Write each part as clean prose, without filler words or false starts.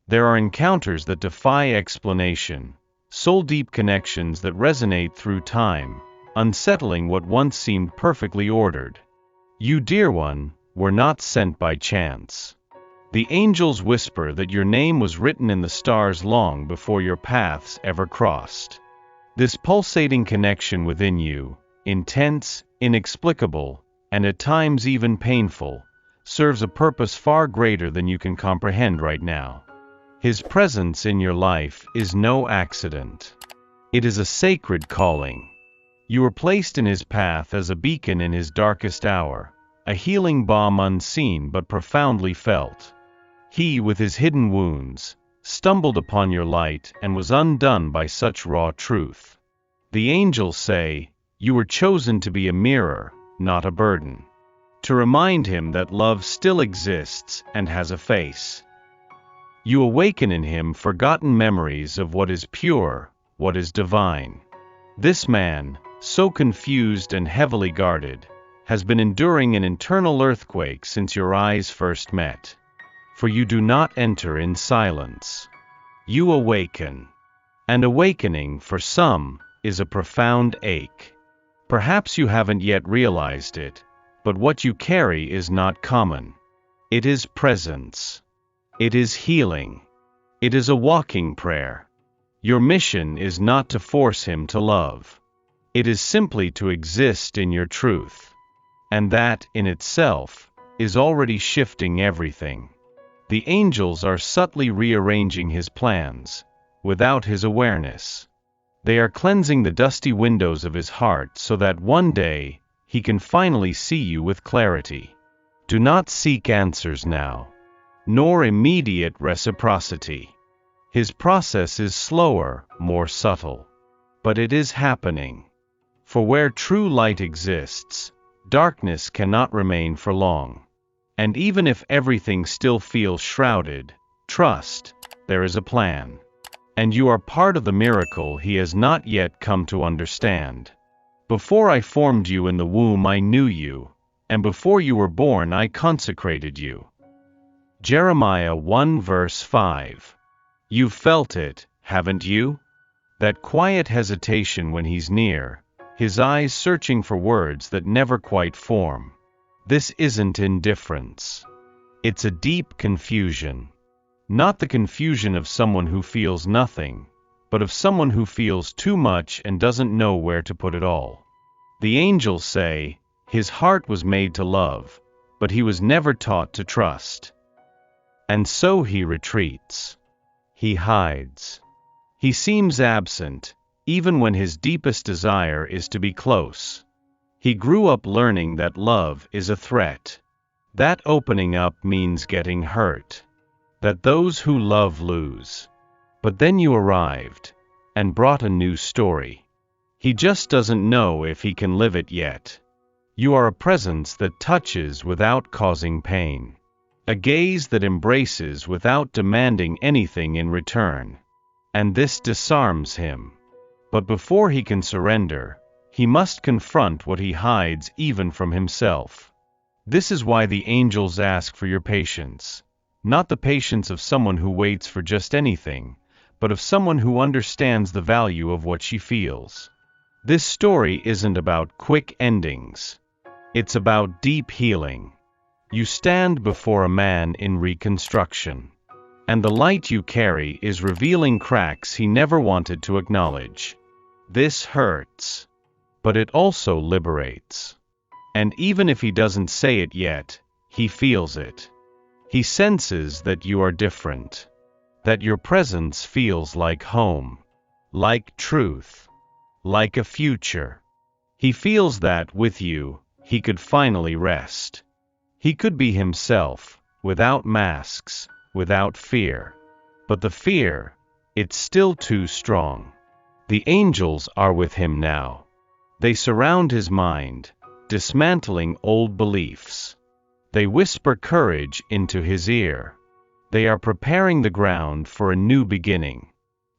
There are encounters that defy explanation, soul-deep connections that resonate through time, unsettling what once seemed perfectly ordered. You, dear one, were not sent by chance. The angels whisper that your name was written in the stars long before your paths ever crossed. This pulsating connection within you, intense, inexplicable, and at times even painful, serves a purpose far greater than you can comprehend right now. His presence in your life is no accident. It is a sacred calling. You were placed in his path as a beacon in his darkest hour, a healing balm unseen but profoundly felt. He, with his hidden wounds, stumbled upon your light and was undone by such raw truth. The angels say, you were chosen to be a mirror, not a burden. To remind him that love still exists and has a face. You awaken in him forgotten memories of what is pure, what is divine. This man, so confused and heavily guarded, has been enduring an internal earthquake since your eyes first met. For you do not enter in silence. You awaken. And awakening, for some, is a profound ache. Perhaps you haven't yet realized it, but what you carry is not common. It is presence. It is healing. It is a walking prayer. Your mission is not to force him to love. It is simply to exist in your truth. And that, in itself, is already shifting everything. The angels are subtly rearranging his plans, without his awareness. They are cleansing the dusty windows of his heart so that one day, he can finally see you with clarity. Do not seek answers now, nor immediate reciprocity. His process is slower, more subtle. But it is happening. For where true light exists, darkness cannot remain for long. And even if everything still feels shrouded, trust, there is a plan. And you are part of the miracle he has not yet come to understand. Before I formed you in the womb I knew you, and before you were born I consecrated you. Jeremiah 1 verse 5. You've felt it, haven't you? That quiet hesitation when he's near, his eyes searching for words that never quite form. This isn't indifference. It's a deep confusion. Not the confusion of someone who feels nothing, but of someone who feels too much and doesn't know where to put it all. The angels say, his heart was made to love, but he was never taught to trust. And so he retreats. He hides. He seems absent, even when his deepest desire is to be close. He grew up learning that love is a threat. That opening up means getting hurt. That those who love lose. But then you arrived, and brought a new story. He just doesn't know if he can live it yet. You are a presence that touches without causing pain. A gaze that embraces without demanding anything in return. And this disarms him. But before he can surrender, he must confront what he hides even from himself. This is why the angels ask for your patience. Not the patience of someone who waits for just anything, but of someone who understands the value of what she feels. This story isn't about quick endings. It's about deep healing. You stand before a man in reconstruction. And the light you carry is revealing cracks he never wanted to acknowledge. This hurts. But it also liberates. And even if he doesn't say it yet, he feels it. He senses that you are different. That your presence feels like home. Like truth. Like a future. He feels that with you, he could finally rest. He could be himself, without masks, without fear. But the fear, it's still too strong. The angels are with him now. They surround his mind, dismantling old beliefs. They whisper courage into his ear. They are preparing the ground for a new beginning.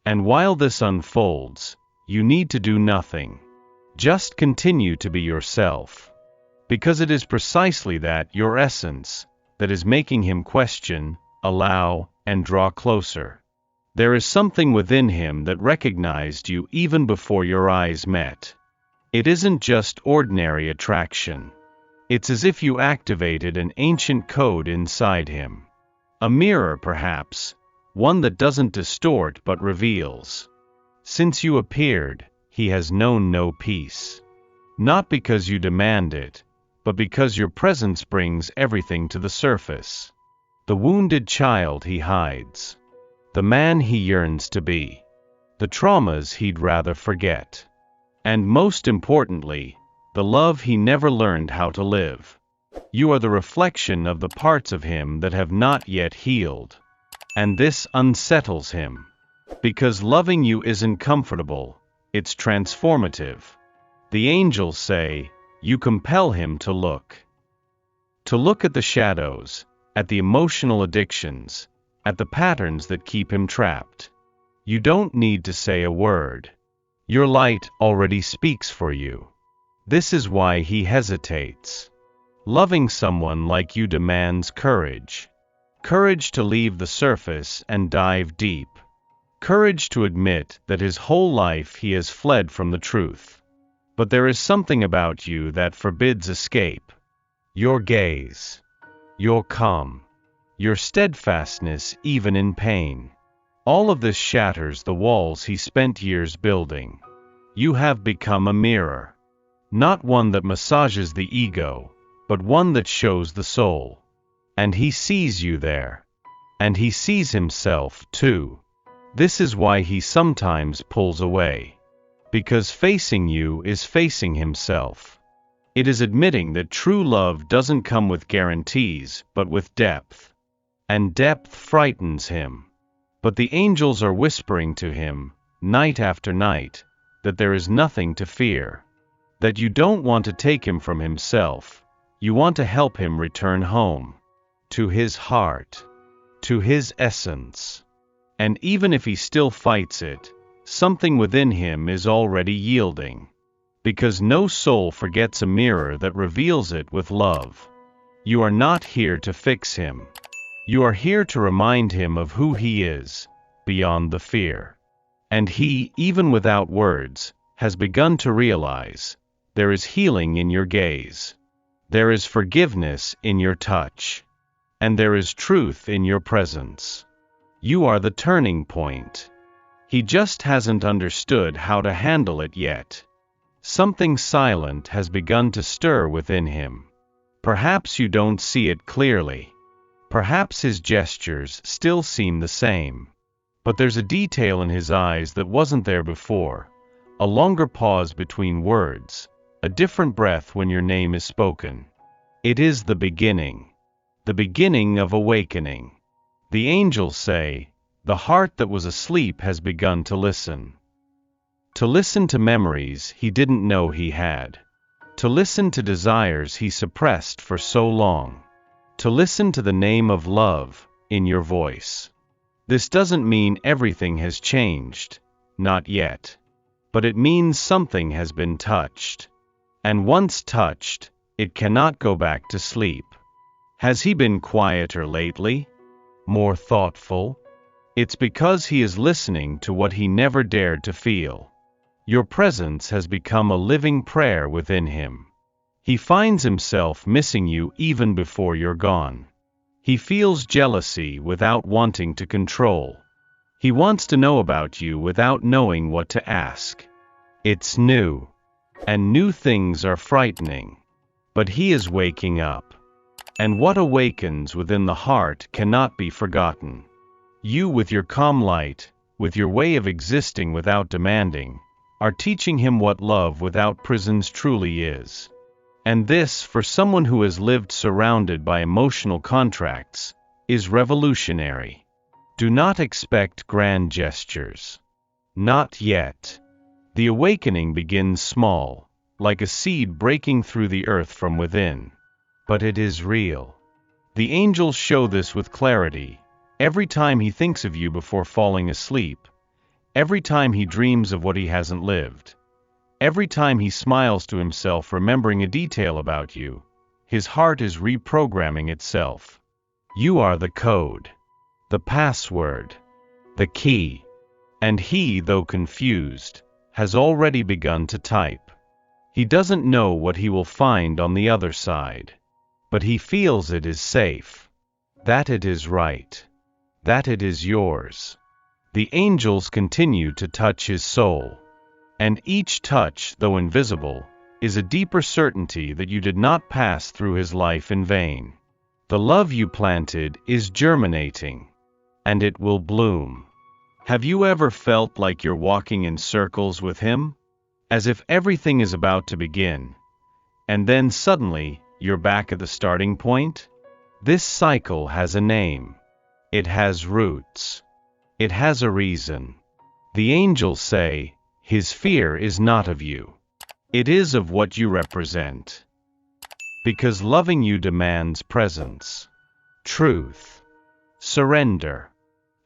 And while this unfolds, you need to do nothing. Just continue to be yourself. Because it is precisely that, your essence, that is making him question, allow, and draw closer. There is something within him that recognized you even before your eyes met. It isn't just ordinary attraction. It's as if you activated an ancient code inside him. A mirror, perhaps, one that doesn't distort but reveals. Since you appeared, he has known no peace. Not because you demand it, but because your presence brings everything to the surface. The wounded child he hides. The man he yearns to be. The traumas he'd rather forget. And most importantly, the love he never learned how to live. You are the reflection of the parts of him that have not yet healed. And this unsettles him. Because loving you isn't comfortable, it's transformative. The angels say, you compel him to look. To look at the shadows, at the emotional addictions, at the patterns that keep him trapped. You don't need to say a word. Your light already speaks for you. This is why he hesitates. Loving someone like you demands courage. Courage to leave the surface and dive deep. Courage to admit that his whole life he has fled from the truth. But there is something about you that forbids escape. Your gaze. Your calm. Your steadfastness even in pain. All of this shatters the walls he spent years building. You have become a mirror. Not one that massages the ego, but one that shows the soul. And he sees you there. And he sees himself too. This is why he sometimes pulls away. Because facing you is facing himself. It is admitting that true love doesn't come with guarantees, but with depth. And depth frightens him. But the angels are whispering to him, night after night, that there is nothing to fear. That you don't want to take him from himself, you want to help him return home. To his heart. To his essence. And even if he still fights it, something within him is already yielding. Because no soul forgets a mirror that reveals it with love. You are not here to fix him. You are here to remind him of who he is, beyond the fear. And he, even without words, has begun to realize, there is healing in your gaze. There is forgiveness in your touch. And there is truth in your presence. You are the turning point. He just hasn't understood how to handle it yet. Something silent has begun to stir within him. Perhaps you don't see it clearly. Perhaps his gestures still seem the same. But there's a detail in his eyes that wasn't there before. A longer pause between words. A different breath when your name is spoken. It is the beginning. The beginning of awakening. The angels say, the heart that was asleep has begun to listen. To listen to memories he didn't know he had. To listen to desires he suppressed for so long. To listen to the name of love in your voice. This doesn't mean everything has changed, not yet. But it means something has been touched. And once touched, it cannot go back to sleep. Has he been quieter lately? More thoughtful? It's because he is listening to what he never dared to feel. Your presence has become a living prayer within him. He finds himself missing you even before you're gone. He feels jealousy without wanting to control. He wants to know about you without knowing what to ask. It's new. And new things are frightening. But he is waking up. And what awakens within the heart cannot be forgotten. You with your calm light, with your way of existing without demanding, are teaching him what love without prisons truly is. And this, for someone who has lived surrounded by emotional contracts, is revolutionary. Do not expect grand gestures. Not yet. The awakening begins small, like a seed breaking through the earth from within. But it is real. The angels show this with clarity. Every time he thinks of you before falling asleep. Every time he dreams of what he hasn't lived. Every time he smiles to himself remembering a detail about you, his heart is reprogramming itself. You are the code. the password, the key. And he, though confused, has already begun to type. He doesn't know what he will find on the other side, but he feels it is safe, that it is right, that it is yours. The angels continue to touch his soul, and each touch, though invisible, is a deeper certainty that you did not pass through his life in vain. The love you planted is germinating, and it will bloom. Have you ever felt like you're walking in circles with him? As if everything is about to begin, and then suddenly, you're back at the starting point? This cycle has a name. It has roots. It has a reason. The angels say, his fear is not of you. It is of what you represent. Because loving you demands presence, truth, surrender.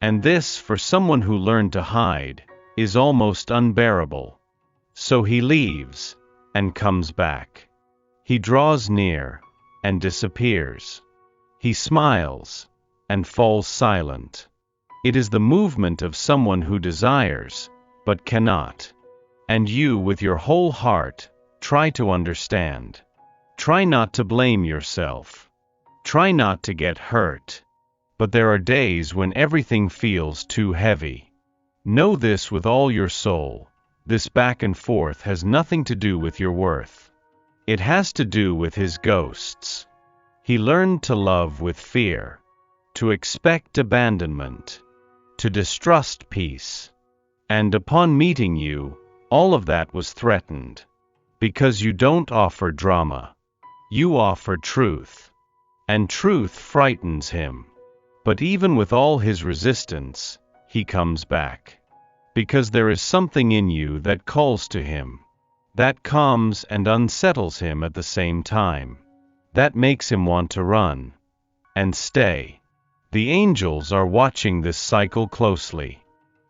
And this, for someone who learned to hide, is almost unbearable. So he leaves, and comes back. He draws near, and disappears. He smiles, and falls silent. It is the movement of someone who desires, but cannot. And you, with your whole heart, try to understand. Try not to blame yourself. Try not to get hurt. But there are days when everything feels too heavy. Know this with all your soul. This back and forth has nothing to do with your worth. It has to do with his ghosts. He learned to love with fear, to expect abandonment, to distrust peace. And upon meeting you, all of that was threatened. Because you don't offer drama. You offer truth. And truth frightens him. But even with all his resistance, he comes back. Because there is something in you that calls to him. That calms and unsettles him at the same time. That makes him want to run. And stay. The angels are watching this cycle closely.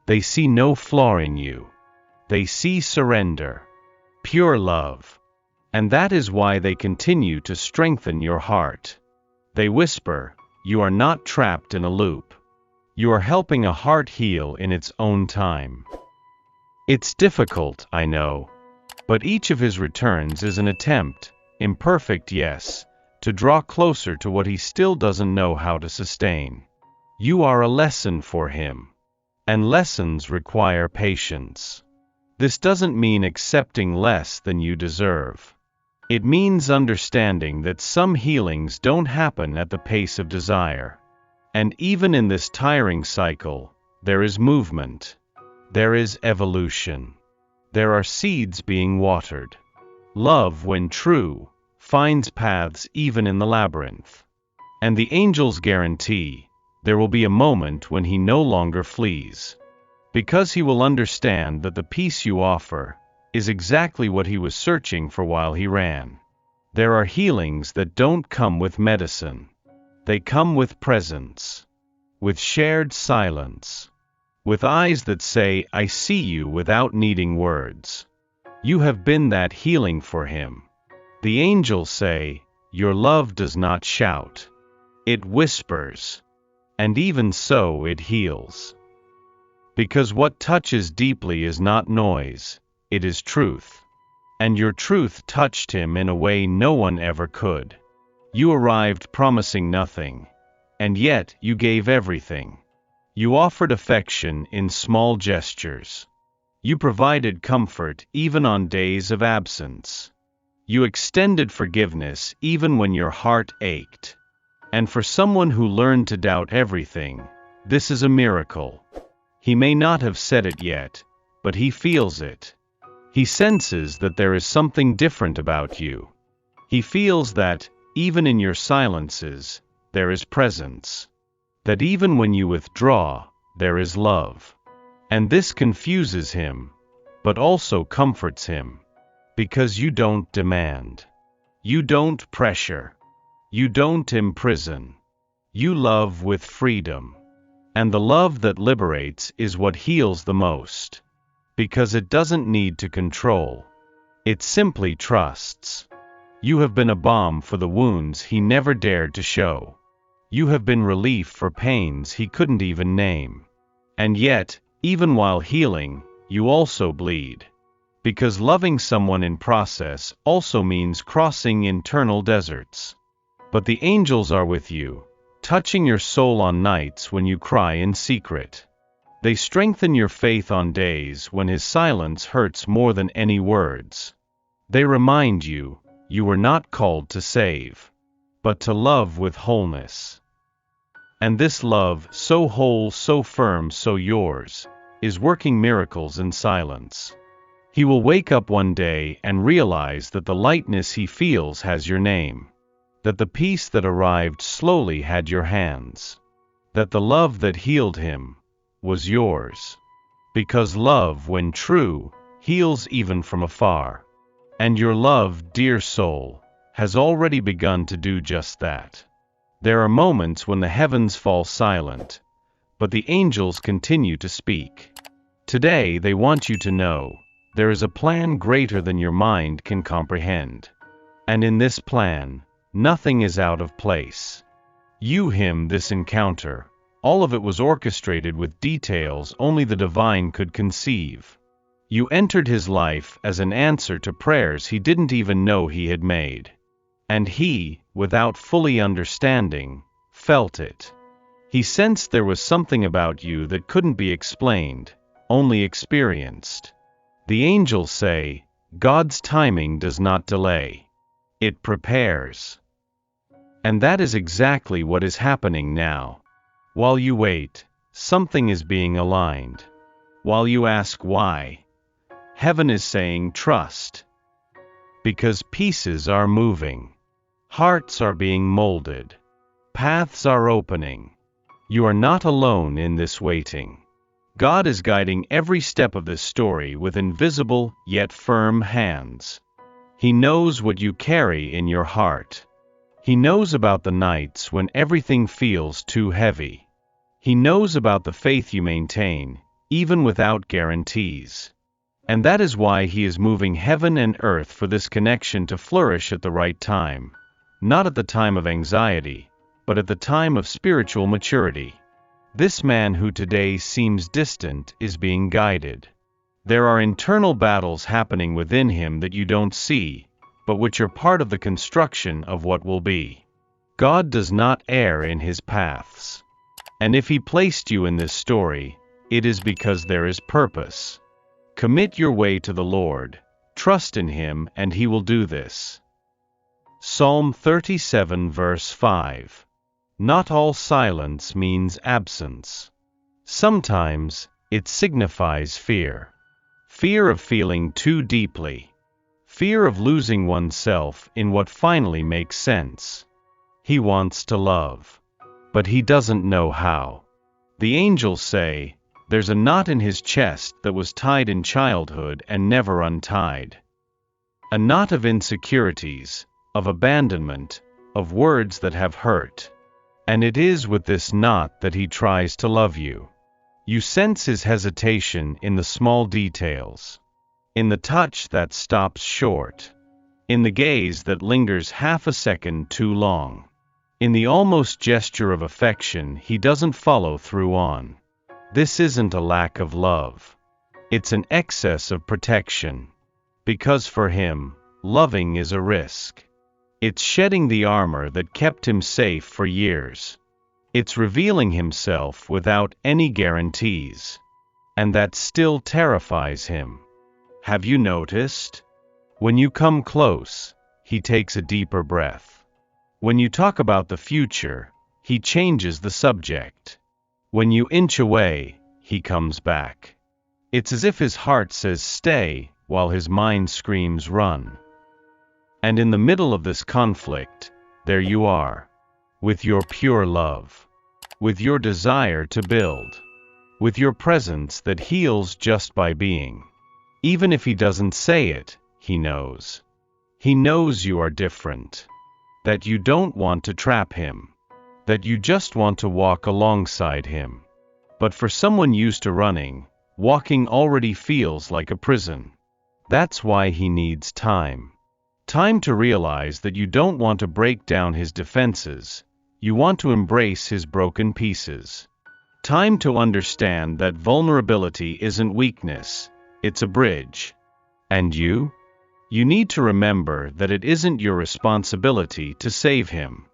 They see no flaw in you. They see surrender. Pure love. And that is why they continue to strengthen your heart. They whisper, you are not trapped in a loop. You are helping a heart heal in its own time. It's difficult, I know. But each of his returns is an attempt, imperfect yes, to draw closer to what he still doesn't know how to sustain. You are a lesson for him. And lessons require patience. This doesn't mean accepting less than you deserve. It means understanding that some healings don't happen at the pace of desire. And even in this tiring cycle, there is movement. There is evolution. There are seeds being watered. Love, when true, finds paths even in the labyrinth. And the angels guarantee, there will be a moment when he no longer flees. Because he will understand that the peace you offer is exactly what he was searching for while he ran. There are healings that don't come with medicine. They come with presence, with shared silence, with eyes that say, I see you without needing words. You have been that healing for him. The angels say, your love does not shout. It whispers. And even so it heals. Because what touches deeply is not noise, it is truth. And your truth touched him in a way no one ever could. You arrived promising nothing, and yet you gave everything. You offered affection in small gestures. You provided comfort even on days of absence. You extended forgiveness even when your heart ached. And for someone who learned to doubt everything, this is a miracle. He may not have said it yet, but he feels it. He senses that there is something different about you. He feels that, even in your silences, there is presence. That even when you withdraw, there is love. And this confuses him, but also comforts him. Because you don't demand. You don't pressure. You don't imprison. You love with freedom. And the love that liberates is what heals the most. Because it doesn't need to control. It simply trusts. You have been a balm for the wounds he never dared to show. You have been relief for pains he couldn't even name. And yet, even while healing, you also bleed. Because loving someone in process also means crossing internal deserts. But the angels are with you, touching your soul on nights when you cry in secret. They strengthen your faith on days when his silence hurts more than any words. They remind you, you were not called to save, but to love with wholeness. And this love, so whole, so firm, so yours, is working miracles in silence. He will wake up one day and realize that the lightness he feels has your name, that the peace that arrived slowly had your hands, that the love that healed him was yours. Because love, when true, heals even from afar. And your love, dear soul, has already begun to do just that. There are moments when the heavens fall silent, but the angels continue to speak. Today they want you to know, there is a plan greater than your mind can comprehend. And in this plan, nothing is out of place. Him, this encounter, all of it was orchestrated with details only the divine could conceive. You entered his life as an answer to prayers he didn't even know he had made. And he, without fully understanding, felt it. He sensed there was something about you that couldn't be explained, only experienced. The angels say, God's timing does not delay. It prepares. And that is exactly what is happening now. While you wait, something is being aligned. While you ask why, heaven is saying trust. Because pieces are moving. Hearts are being molded. Paths are opening. You are not alone in this waiting. God is guiding every step of this story with invisible yet firm hands. He knows what you carry in your heart. He knows about the nights when everything feels too heavy. He knows about the faith you maintain, even without guarantees. And that is why he is moving heaven and earth for this connection to flourish at the right time. Not at the time of anxiety, but at the time of spiritual maturity. This man who today seems distant is being guided. There are internal battles happening within him that you don't see, but which are part of the construction of what will be. God does not err in his paths. And if he placed you in this story, it is because there is purpose. Commit your way to the Lord, trust in him, and he will do this. Psalm 37 verse 5. Not all silence means absence. Sometimes, it signifies fear. Fear of feeling too deeply. Fear of losing oneself in what finally makes sense. He wants to love, but he doesn't know how. The angels say, there's a knot in his chest that was tied in childhood and never untied. A knot of insecurities, of abandonment, of words that have hurt. And it is with this knot that he tries to love you. You sense his hesitation in the small details. In the touch that stops short. In the gaze that lingers half a second too long. In the almost gesture of affection he doesn't follow through on. This isn't a lack of love. It's an excess of protection. Because for him, loving is a risk. It's shedding the armor that kept him safe for years. It's revealing himself without any guarantees. And that still terrifies him. Have you noticed? When you come close, he takes a deeper breath. When you talk about the future, he changes the subject. When you inch away, he comes back. It's as if his heart says stay, while his mind screams run. And in the middle of this conflict, there you are. With your pure love. With your desire to build. With your presence that heals just by being. Even if he doesn't say it, he knows. He knows you are different. That you don't want to trap him. That you just want to walk alongside him. But for someone used to running, walking already feels like a prison. That's why he needs time. Time to realize that you don't want to break down his defenses, You want to embrace his broken pieces. Time to understand that vulnerability isn't weakness, it's a bridge. And you? You need to remember that it isn't your responsibility to save him.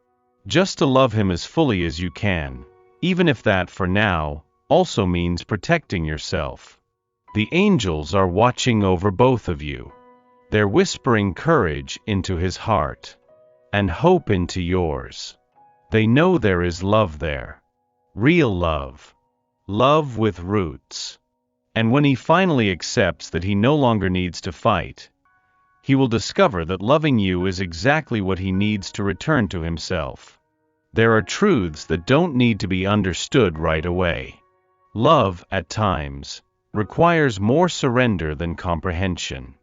Just to love him as fully as you can, even if that, for now, also means protecting yourself. The angels are watching over both of you. They're whispering courage into his heart, and hope into yours. They know there is love there. Real love. Love with roots. And when he finally accepts that he no longer needs to fight, he will discover that loving you is exactly what he needs to return to himself. There are truths that don't need to be understood right away. Love, at times, requires more surrender than comprehension.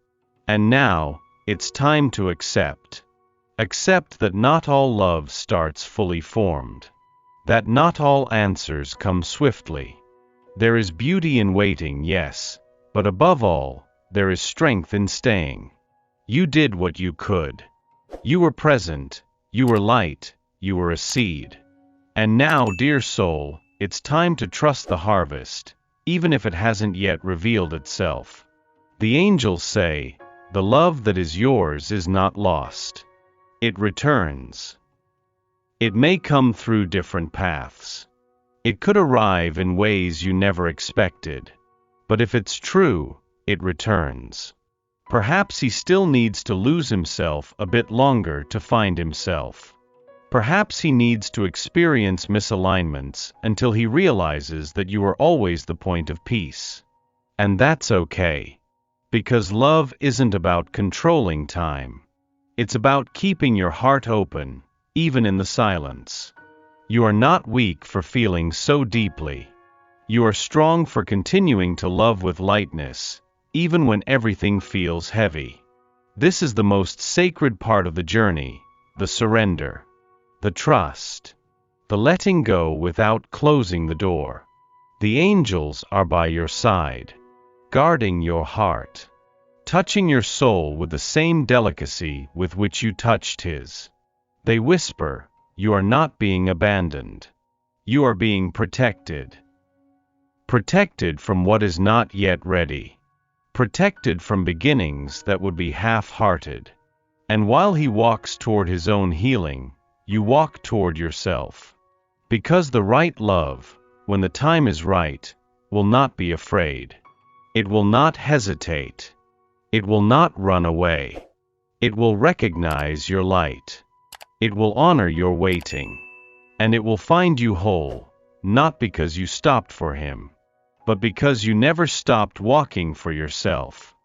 And now, it's time to accept. Accept that not all love starts fully formed. That not all answers come swiftly. There is beauty in waiting, yes, but above all, there is strength in staying. You did what you could. You were present, you were light, you were a seed. And now, dear soul, it's time to trust the harvest, even if it hasn't yet revealed itself. The angels say, the love that is yours is not lost. It returns. It may come through different paths. It could arrive in ways you never expected. But if it's true, it returns. Perhaps he still needs to lose himself a bit longer to find himself. Perhaps he needs to experience misalignments until he realizes that you are always the point of peace. And that's okay. Because love isn't about controlling time. It's about keeping your heart open, even in the silence. You are not weak for feeling so deeply. You are strong for continuing to love with lightness, even when everything feels heavy. This is the most sacred part of the journey, the surrender, the trust, the letting go without closing the door. The angels are by your side, guarding your heart, touching your soul with the same delicacy with which you touched his. They whisper, you are not being abandoned. You are being protected. Protected from what is not yet ready. Protected from beginnings that would be half-hearted. And while he walks toward his own healing, you walk toward yourself. Because the right love, when the time is right, will not be afraid. It will not hesitate. It will not run away. It will recognize your light. It will honor your waiting. And it will find you whole, not because you stopped for him, but because you never stopped walking for yourself.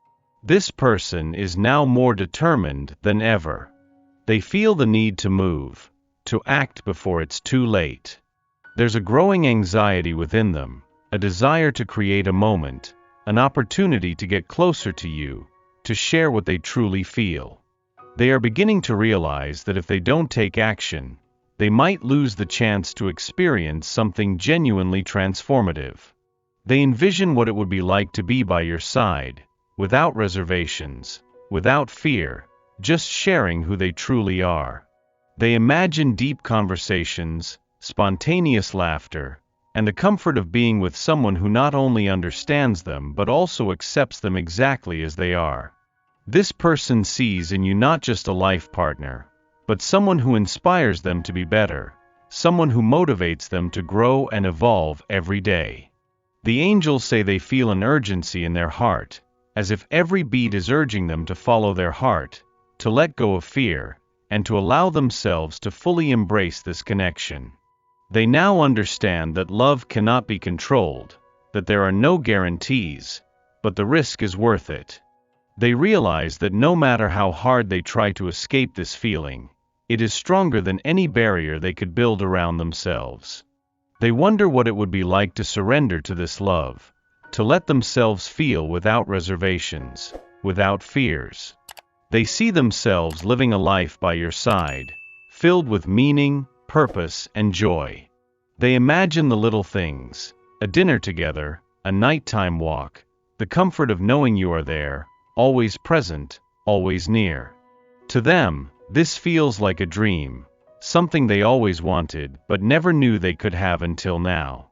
This person is now more determined than ever. They feel the need to move, to act before it's too late. There's a growing anxiety within them, a desire to create a moment, an opportunity to get closer to you, to share what they truly feel. They are beginning to realize that if they don't take action, they might lose the chance to experience something genuinely transformative. They envision what it would be like to be by your side, without reservations, without fear, just sharing who they truly are. They imagine deep conversations, spontaneous laughter, and the comfort of being with someone who not only understands them but also accepts them exactly as they are. This person sees in you not just a life partner, but someone who inspires them to be better, someone who motivates them to grow and evolve every day. The angels say they feel an urgency in their heart, as if every beat is urging them to follow their heart, to let go of fear, and to allow themselves to fully embrace this connection. They now understand that love cannot be controlled, that there are no guarantees, but the risk is worth it. They realize that no matter how hard they try to escape this feeling, it is stronger than any barrier they could build around themselves. They wonder what it would be like to surrender to this love, to let themselves feel without reservations, without fears. They see themselves living a life by your side, filled with meaning, purpose, and joy. They imagine the little things, a dinner together, a nighttime walk, the comfort of knowing you are there, always present, always near. To them, this feels like a dream, something they always wanted but never knew they could have until now.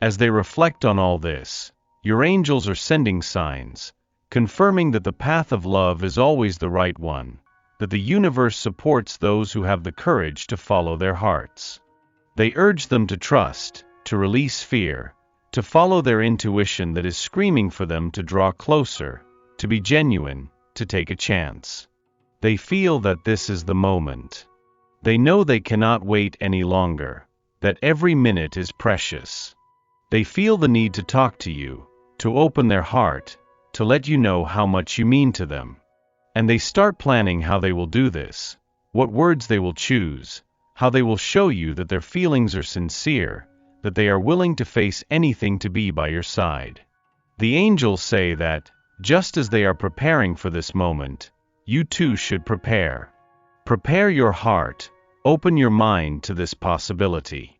As they reflect on all this, your angels are sending signs, confirming that the path of love is always the right one, that the universe supports those who have the courage to follow their hearts. They urge them to trust, to release fear, to follow their intuition that is screaming for them to draw closer, to be genuine, to take a chance. They feel that this is the moment. They know they cannot wait any longer, that every minute is precious. They feel the need to talk to you, to open their heart, to let you know how much you mean to them. And they start planning how they will do this, what words they will choose, how they will show you that their feelings are sincere, that they are willing to face anything to be by your side. The angels say that, just as they are preparing for this moment, you too should prepare. Prepare your heart, open your mind to this possibility.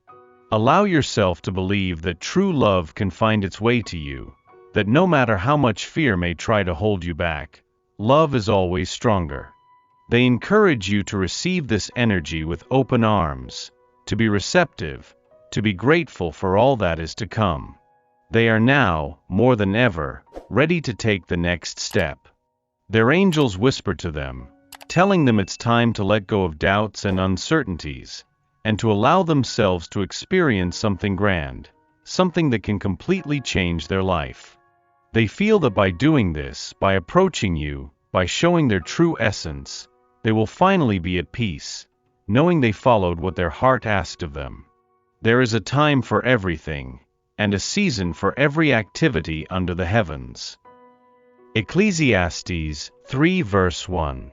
Allow yourself to believe that true love can find its way to you, that no matter how much fear may try to hold you back, love is always stronger. They encourage you to receive this energy with open arms, to be receptive, to be grateful for all that is to come. They are now, more than ever, ready to take the next step. Their angels whisper to them, telling them it's time to let go of doubts and uncertainties, and to allow themselves to experience something grand, something that can completely change their life. They feel that by doing this, by approaching you, by showing their true essence, they will finally be at peace, knowing they followed what their heart asked of them. There is a time for everything, and a season for every activity under the heavens. Ecclesiastes 3 verse 1.